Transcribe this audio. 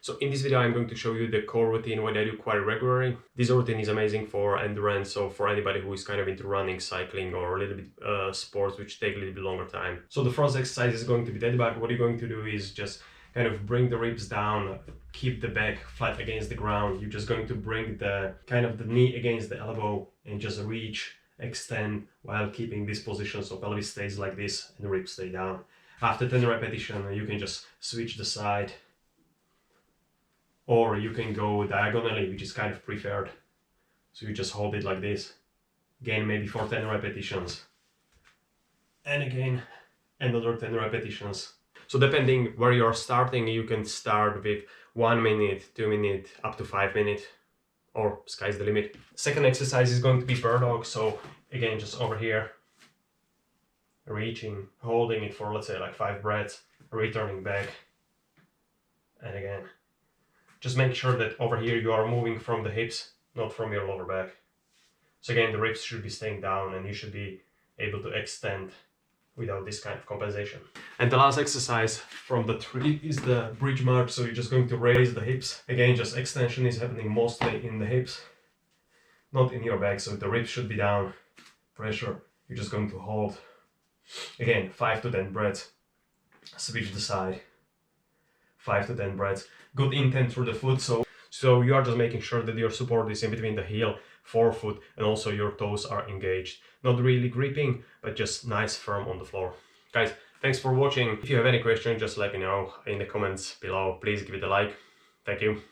So in this video, I'm going to show you the core routine, what I do quite regularly. This routine is amazing for endurance, so for anybody who is kind of into running, cycling, or a little bit sports which take a little bit longer time. So the first exercise is going to be dead bug. What you're going to do is just kind of bring the ribs down, keep the back flat against the ground. You're just going to bring the knee against the elbow and just reach, extend while keeping this position so pelvis stays like this and the ribs stay down. After 10 repetitions, you can just switch the side, or you can go diagonally, which is kind of preferred. So you just hold it like this. Again, maybe for 10 repetitions. And again, another 10 repetitions. So depending where you're starting, you can start with 1 minute, 2 minutes, up to 5 minutes, or sky's the limit. Second exercise is going to be bird dog. So again, just over here, reaching, holding it for, let's say, like 5 breaths, returning back, and again. Just make sure that over here you are moving from the hips, not from your lower back. So again, the ribs should be staying down and you should be able to extend without this kind of compensation. And the last exercise from the 3 is the bridge march. So you're just going to raise the hips. Again, just extension is happening mostly in the hips, not in your back. So the ribs should be down, pressure. You're just going to hold. Again, 5 to 10 breaths. Switch the side. 5 to 10 breaths. Good intent through the foot. So you are just making sure that your support is in between the heel, forefoot, and also your toes are engaged. Not really gripping, but just nice firm on the floor. Guys, thanks for watching. If you have any questions, just let me know in the comments below. Please give it a like. Thank you.